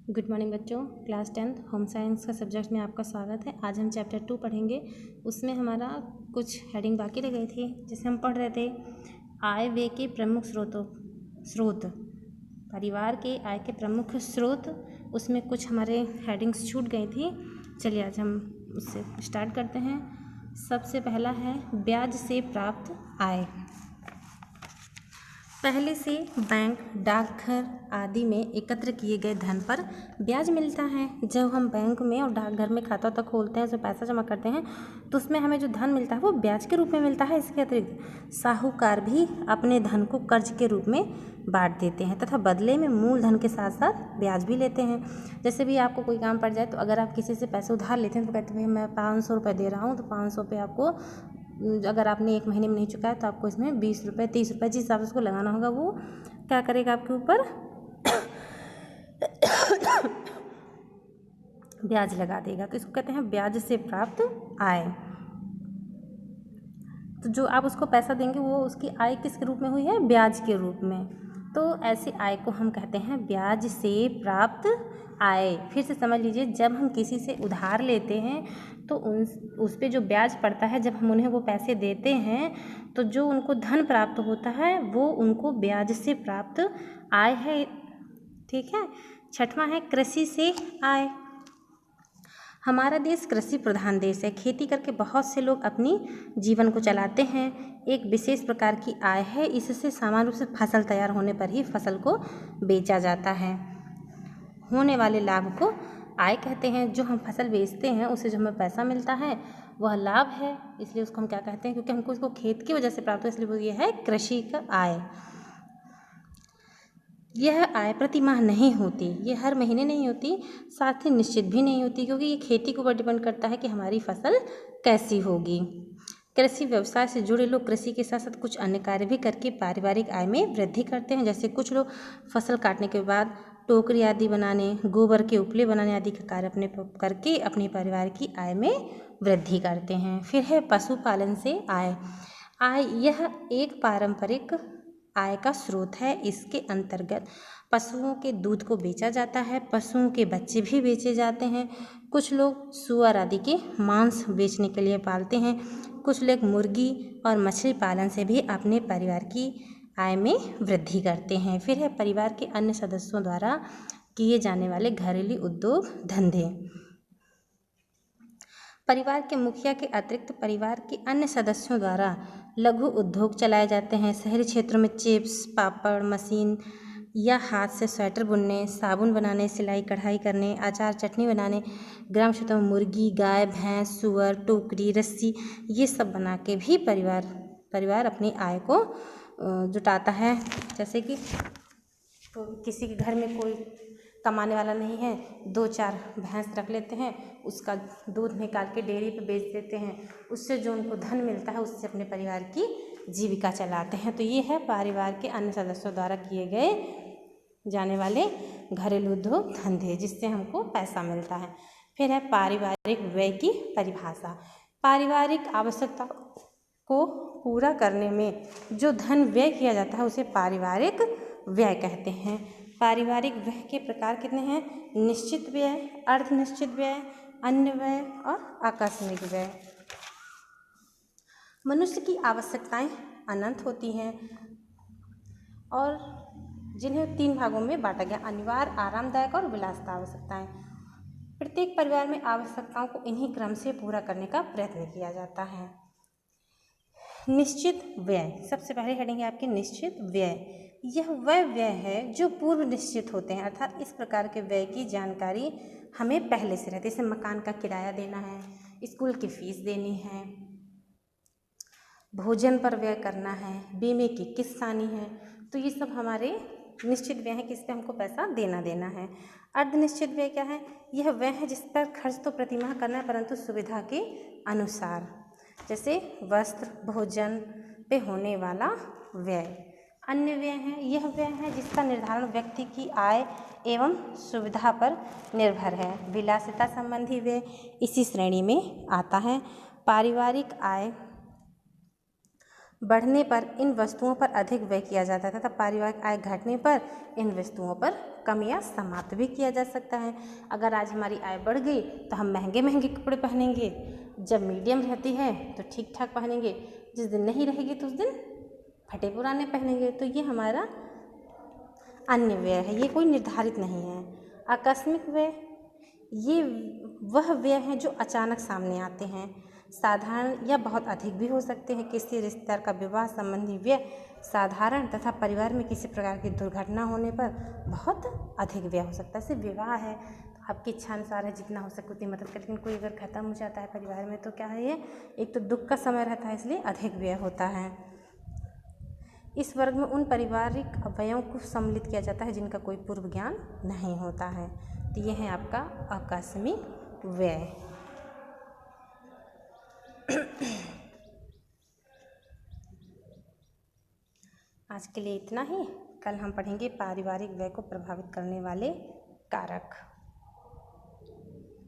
Good morning बच्चों। Class 10th home science का subject में आपका स्वागत है। आज हम चैप्टर 2 पढ़ेंगे। उसमें हमारा कुछ हेडिंग बाकी रह गई थी, जिसे हम पढ़ रहे थे आय व्यय के प्रमुख स्रोत, परिवार के आय के प्रमुख स्रोत। उसमें कुछ हमारे हेडिंग्स छूट गई थी। चलिए आज हम उससे स्टार्ट करते हैं। सबसे पहला है ब्याज से प्राप्त आय। पहले से बैंक, डाकघर आदि में एकत्र किए गए धन पर ब्याज मिलता है। जब हम बैंक में और डाकघर में खाता तक खोलते हैं, उसमें पैसा जमा करते हैं, तो उसमें हमें जो धन मिलता है वो ब्याज के रूप में मिलता है। इसके अतिरिक्त साहूकार भी अपने धन को कर्ज के रूप में बांट देते हैं तथा बदले में मूलधन के साथ साथ ब्याज भी लेते हैं। जैसे भी आपको कोई काम पड़ जाए, तो अगर आप किसी से पैसे उधार लेते हैं तो कहते हैं मैं 500 रुपये दे रहा हूँ, तो 500 पे आपको, अगर आपने 1 महीने में नहीं चुकाया तो आपको इसमें 20 रुपये 30 रुपये जिस हिसाब से उसको लगाना होगा वो क्या करेगा, आपके ऊपर ब्याज लगा देगा। तो इसको कहते हैं ब्याज से प्राप्त आय। तो जो आप उसको पैसा देंगे वो उसकी आय किस रूप में हुई है, ब्याज के रूप में। तो ऐसी आय को हम कहते हैं ब्याज से प्राप्त आय। फिर से समझ लीजिए, जब हम किसी से उधार लेते हैं तो उस पे जो ब्याज पड़ता है, जब हम उन्हें वो पैसे देते हैं तो जो उनको धन प्राप्त होता है वो उनको ब्याज से प्राप्त आय है। ठीक है। छठवां है कृषि से आय। हमारा देश कृषि प्रधान देश है। खेती करके बहुत से लोग अपनी जीवन को चलाते हैं। एक विशेष प्रकार की आय है। इससे सामान्य रूप से फसल तैयार होने पर ही फसल को बेचा जाता है। होने वाले लाभ को आय कहते हैं। जो हम फसल बेचते हैं उससे जो हमें पैसा मिलता है वह लाभ है, इसलिए उसको हम क्या कहते हैं, क्योंकि हमको उसको खेत की वजह से प्राप्त हो, इसलिए वो ये है कृषि का आय। यह आय प्रति माह नहीं होती, ये हर महीने नहीं होती, साथ ही निश्चित भी नहीं होती, क्योंकि ये खेती के ऊपर डिपेंड करता है कि हमारी फसल कैसी होगी। कृषि व्यवसाय से जुड़े लोग कृषि के साथ साथ कुछ अन्य कार्य भी करके पारिवारिक आय में वृद्धि करते हैं। जैसे कुछ लोग फसल काटने के बाद टोकरी आदि बनाने, गोबर के उपले बनाने आदि का कार्य करके अपने परिवार की आय में वृद्धि करते हैं। फिर है पशुपालन से आय। यह एक पारंपरिक आय का स्रोत है। इसके अंतर्गत पशुओं के दूध को बेचा जाता है, पशुओं के बच्चे भी बेचे जाते हैं। कुछ लोग सुअर आदि के मांस बेचने के लिए पालते हैं। कुछ लोग मुर्गी और मछली पालन से भी अपने परिवार की आय में वृद्धि करते हैं। फिर है परिवार के अन्य सदस्यों द्वारा किए जाने वाले घरेलू उद्योग धंधे। परिवार के मुखिया के अतिरिक्त परिवार के अन्य सदस्यों द्वारा लघु उद्योग चलाए जाते हैं। शहरी क्षेत्रों में चिप्स, पापड़, मशीन या हाथ से स्वेटर बुनने, साबुन बनाने, सिलाई कढ़ाई करने, अचार चटनी बनाने, ग्राम क्षेत्रों में मुर्गी, गाय, भैंस, सुअर, टोकरी, रस्सी, ये सब बना के भी परिवार अपनी आय को जुटाता है। जैसे कि तो किसी के घर में कोई कमाने वाला नहीं है, 2-4 भैंस रख लेते हैं, उसका दूध निकाल के डेयरी पे बेच देते हैं, उससे जो उनको धन मिलता है उससे अपने परिवार की जीविका चलाते हैं। तो ये है परिवार के अन्य सदस्यों द्वारा किए गए जाने वाले घरेलू उद्योग धंधे, जिससे हमको पैसा मिलता है। फिर है पारिवारिक व्यय की परिभाषा। पारिवारिक आवश्यकता को पूरा करने में जो धन व्यय किया जाता है उसे पारिवारिक व्यय कहते हैं। पारिवारिक व्यय के प्रकार कितने हैं? निश्चित व्यय, अर्धनिश्चित व्यय, अन्य व्यय और आकस्मिक व्यय। मनुष्य की आवश्यकताएं अनंत होती हैं और जिन्हें 3 भागों में बांटा गया: अनिवार्य, आरामदायक और विलासिता आवश्यकताएं। प्रत्येक परिवार में आवश्यकताओं को इन्हीं क्रम से पूरा करने का प्रयत्न किया जाता है। निश्चित व्यय, सबसे पहले हेडिंग है आपकी निश्चित व्यय। यह वह व्यय है जो पूर्व निश्चित होते हैं, अर्थात इस प्रकार के व्यय की जानकारी हमें पहले से रहती है। जैसे मकान का किराया देना है, स्कूल की फीस देनी है, भोजन पर व्यय करना है, बीमे की किस्त आनी है, तो ये सब हमारे निश्चित व्यय है, किस पे हमको पैसा देना है। अर्धनिश्चित व्यय क्या है? यह व्यय है जिस पर खर्च तो प्रतिमाह करना है परंतु सुविधा के अनुसार, जैसे वस्त्र, भोजन पे होने वाला व्यय। अन्य व्यय है, यह व्यय है जिसका निर्धारण व्यक्ति की आय एवं सुविधा पर निर्भर है। विलासिता संबंधी व्यय इसी श्रेणी में आता है। पारिवारिक आय बढ़ने पर इन वस्तुओं पर अधिक व्यय किया जाता है तथा पारिवारिक आय घटने पर इन वस्तुओं पर कम या समाप्त भी किया जा सकता है। अगर आज हमारी आय बढ़ गई तो हम महंगे महंगे कपड़े पहनेंगे, जब मीडियम रहती है तो ठीक ठाक पहनेंगे, जिस दिन नहीं रहेगी तो उस दिन फटे पुराने पहनेंगे। तो ये हमारा अन्य व्यय है, ये कोई निर्धारित नहीं है। आकस्मिक व्यय, ये वह व्यय हैं जो अचानक सामने आते हैं, साधारण या बहुत अधिक भी हो सकते हैं। किसी रिश्तेदार का विवाह संबंधी व्यय साधारण तथा परिवार में किसी प्रकार की दुर्घटना होने पर बहुत अधिक व्यय हो सकता है। जैसे विवाह है तो आपकी इच्छा अनुसार है, जितना हो सके उतनी मदद कर, लेकिन कोई अगर खत्म हो जाता है परिवार में तो क्या है, ये एक तो दुख का समय रहता है, इसलिए अधिक व्यय होता है। इस वर्ग में उन पारिवारिक अवयवों को सम्मिलित किया जाता है जिनका कोई पूर्व ज्ञान नहीं होता है। तो ये है आपका आकस्मिक व्यय। आज के लिए इतना ही। कल हम पढ़ेंगे पारिवारिक व्यय को प्रभावित करने वाले कारक।